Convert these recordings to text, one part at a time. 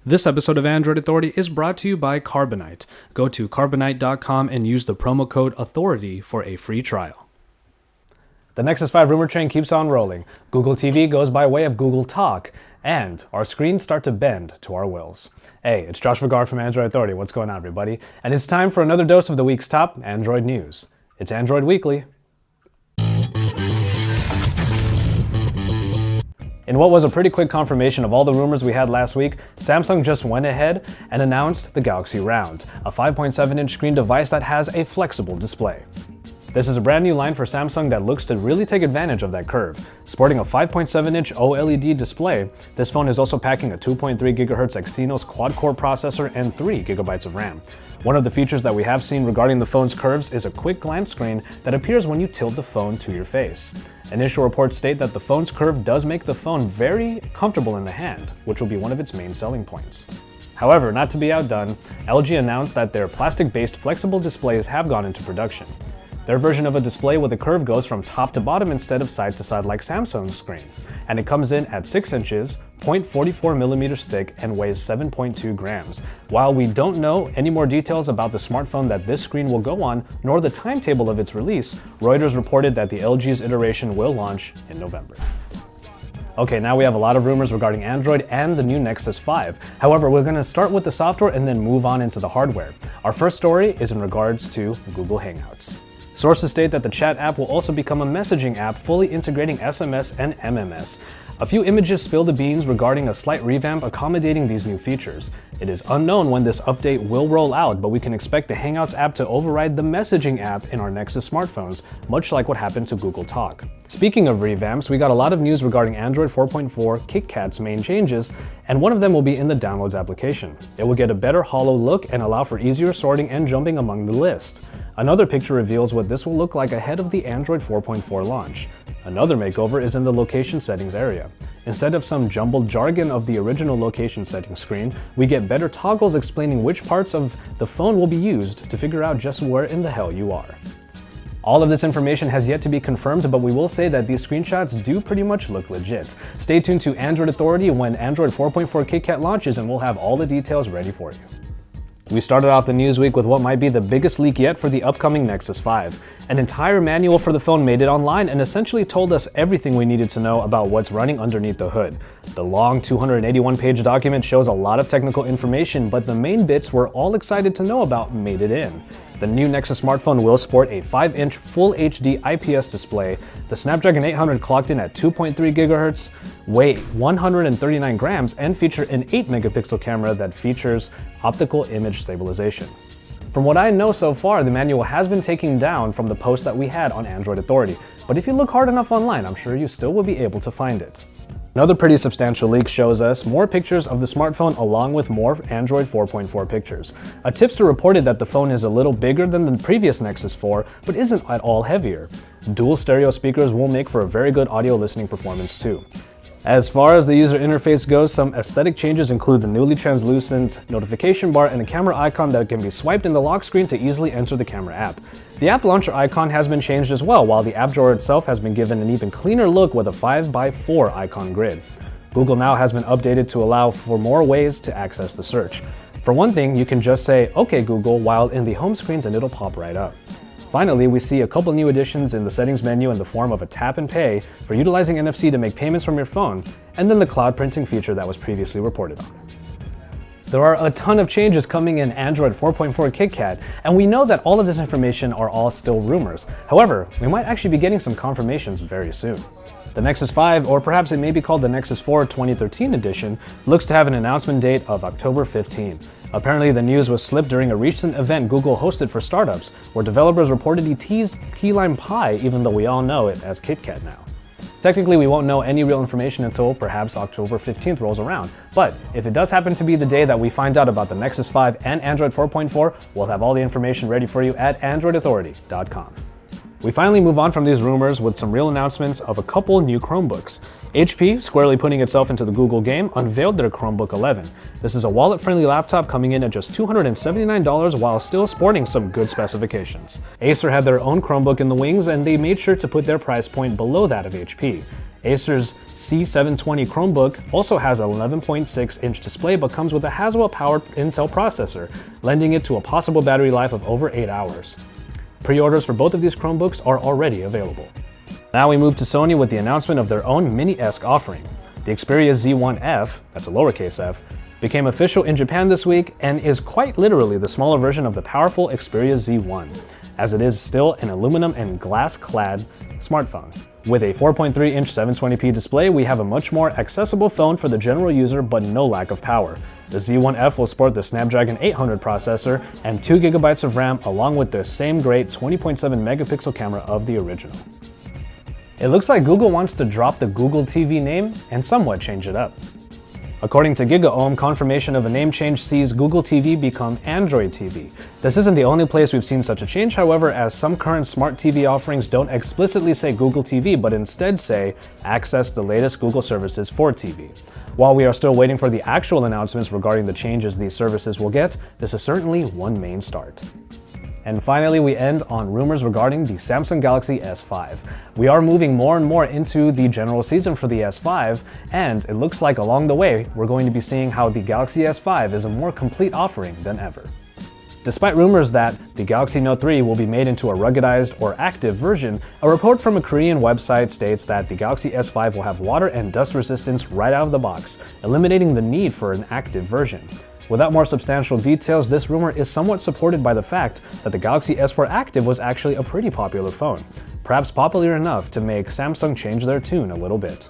This episode of Android Authority is brought to you by Carbonite. Go to carbonite.com and use the promo code AUTHORITY for a free trial. The Nexus 5 rumor train keeps on rolling. Google TV goes by way of Google Talk, and our screens start to bend to our wills. Hey, it's Josh Vergara from Android Authority. What's going on, everybody? And it's time for another dose of the week's top Android news. It's Android Weekly. In what was a pretty quick confirmation of all the rumors we had last week, Samsung just went ahead and announced the Galaxy Round, a 5.7-inch screen device that has a flexible display. This is a brand new line for Samsung that looks to really take advantage of that curve. Sporting a 5.7-inch OLED display, this phone is also packing a 2.3 GHz Exynos quad-core processor and 3 GB of RAM. One of the features that we have seen regarding the phone's curves is a quick glance screen that appears when you tilt the phone to your face. Initial reports state that the phone's curve does make the phone very comfortable in the hand, which will be one of its main selling points. However, not to be outdone, LG announced that their plastic-based flexible displays have gone into production. Their version of a display with a curve goes from top to bottom instead of side to side like Samsung's screen, and it comes in at 6 inches, 0.44 millimeters thick, and weighs 7.2 grams. While we don't know any more details about the smartphone that this screen will go on, nor the timetable of its release, Reuters reported that the LG's iteration will launch in November. Okay, now we have a lot of rumors regarding Android and the new Nexus 5. However, we're going to start with the software and then move on into the hardware. Our first story is in regards to Google Hangouts. Sources state that the chat app will also become a messaging app fully integrating SMS and MMS. A few images spill the beans regarding a slight revamp accommodating these new features. It is unknown when this update will roll out, but we can expect the Hangouts app to override the messaging app in our Nexus smartphones, much like what happened to Google Talk. Speaking of revamps, we got a lot of news regarding Android 4.4 KitKat's main changes, and one of them will be in the Downloads application. It will get a better hollow look and allow for easier sorting and jumping among the list. Another picture reveals what this will look like ahead of the Android 4.4 launch. Another makeover is in the location settings area. Instead of some jumbled jargon of the original location settings screen, we get better toggles explaining which parts of the phone will be used to figure out just where in the hell you are. All of this information has yet to be confirmed, but we will say that these screenshots do pretty much look legit. Stay tuned to Android Authority when Android 4.4 KitKat launches and we'll have all the details ready for you. We started off the news week with what might be the biggest leak yet for the upcoming Nexus 5. An entire manual for the phone made it online and essentially told us everything we needed to know about what's running underneath the hood. The long 281-page document shows a lot of technical information, but the main bits we're all excited to know about made it in. The new Nexus smartphone will sport a 5-inch Full HD IPS display, the Snapdragon 800 clocked in at 2.3 GHz, weigh 139 grams, and feature an 8-megapixel camera that features optical image stabilization. From what I know so far, the manual has been taken down from the post that we had on Android Authority, but if you look hard enough online, I'm sure you still will be able to find it. Another pretty substantial leak shows us more pictures of the smartphone along with more Android 4.4 pictures. A tipster reported that the phone is a little bigger than the previous Nexus 4, but isn't at all heavier. Dual stereo speakers will make for a very good audio listening performance too. As far as the user interface goes, some aesthetic changes include the newly translucent notification bar and a camera icon that can be swiped in the lock screen to easily enter the camera app. The app launcher icon has been changed as well, while the app drawer itself has been given an even cleaner look with a 5x4 icon grid. Google Now has been updated to allow for more ways to access the search. For one thing, you can just say, "Okay Google," while in the home screens and it'll pop right up. Finally, we see a couple new additions in the settings menu in the form of a tap and pay for utilizing NFC to make payments from your phone, and then the cloud printing feature that was previously reported on. There are a ton of changes coming in Android 4.4 KitKat, and we know that all of this information are all still rumors. However, we might actually be getting some confirmations very soon. The Nexus 5, or perhaps it may be called the Nexus 4 2013 edition, looks to have an announcement date of October 15. Apparently, the news was slipped during a recent event Google hosted for startups, where developers reportedly teased key lime pie, even though we all know it as KitKat now. Technically, we won't know any real information until perhaps October 15th rolls around, but if it does happen to be the day that we find out about the Nexus 5 and Android 4.4, we'll have all the information ready for you at androidauthority.com. We finally move on from these rumors with some real announcements of a couple new Chromebooks. HP, squarely putting itself into the Google game, unveiled their Chromebook 11. This is a wallet-friendly laptop coming in at just $279 while still sporting some good specifications. Acer had their own Chromebook in the wings, and they made sure to put their price point below that of HP. Acer's C720 Chromebook also has an 11.6-inch display but comes with a Haswell-powered Intel processor, lending it to a possible battery life of over 8 hours. Pre-orders for both of these Chromebooks are already available. Now we move to Sony with the announcement of their own mini-esque offering. The Xperia Z1 F, that's a lowercase f, became official in Japan this week and is quite literally the smaller version of the powerful Xperia Z1, as it is still an aluminum and glass-clad smartphone. With a 4.3-inch 720p display, we have a much more accessible phone for the general user but no lack of power. The Z1F will sport the Snapdragon 800 processor and 2GB of RAM along with the same great 20.7-megapixel camera of the original. It looks like Google wants to drop the Google TV name and somewhat change it up. According to GigaOM, confirmation of a name change sees Google TV become Android TV. This isn't the only place we've seen such a change, however, as some current smart TV offerings don't explicitly say Google TV, but instead say access the latest Google services for TV. While we are still waiting for the actual announcements regarding the changes these services will get, this is certainly one main start. And finally, we end on rumors regarding the Samsung Galaxy S5. We are moving more and more into the general season for the S5, and it looks like along the way, we're going to be seeing how the Galaxy S5 is a more complete offering than ever. Despite rumors that the Galaxy Note 3 will be made into a ruggedized or active version, a report from a Korean website states that the Galaxy S5 will have water and dust resistance right out of the box, eliminating the need for an active version. Without more substantial details, this rumor is somewhat supported by the fact that the Galaxy S4 Active was actually a pretty popular phone, perhaps popular enough to make Samsung change their tune a little bit.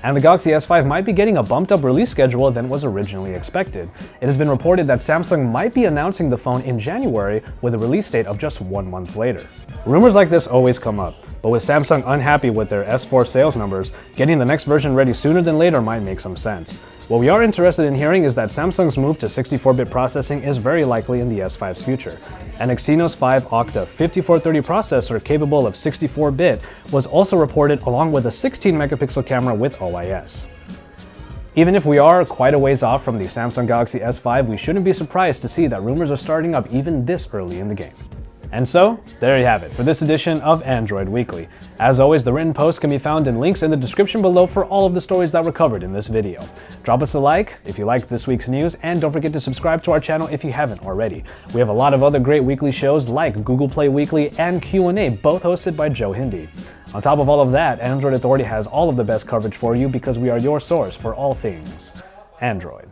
And the Galaxy S5 might be getting a bumped up release schedule than was originally expected. It has been reported that Samsung might be announcing the phone in January with a release date of just 1 month later. Rumors like this always come up, but with Samsung unhappy with their S4 sales numbers, getting the next version ready sooner than later might make some sense. What we are interested in hearing is that Samsung's move to 64-bit processing is very likely in the S5's future. An Exynos 5 Octa 5430 processor capable of 64-bit was also reported along with a 16-megapixel camera with OIS. Even if we are quite a ways off from the Samsung Galaxy S5, we shouldn't be surprised to see that rumors are starting up even this early in the game. And so, there you have it for this edition of Android Weekly. As always, the written post can be found in links in the description below for all of the stories that were covered in this video. Drop us a like if you liked this week's news, and don't forget to subscribe to our channel if you haven't already. We have a lot of other great weekly shows like Google Play Weekly and Q&A, both hosted by Joe Hindi. On top of all of that, Android Authority has all of the best coverage for you because we are your source for all things Android.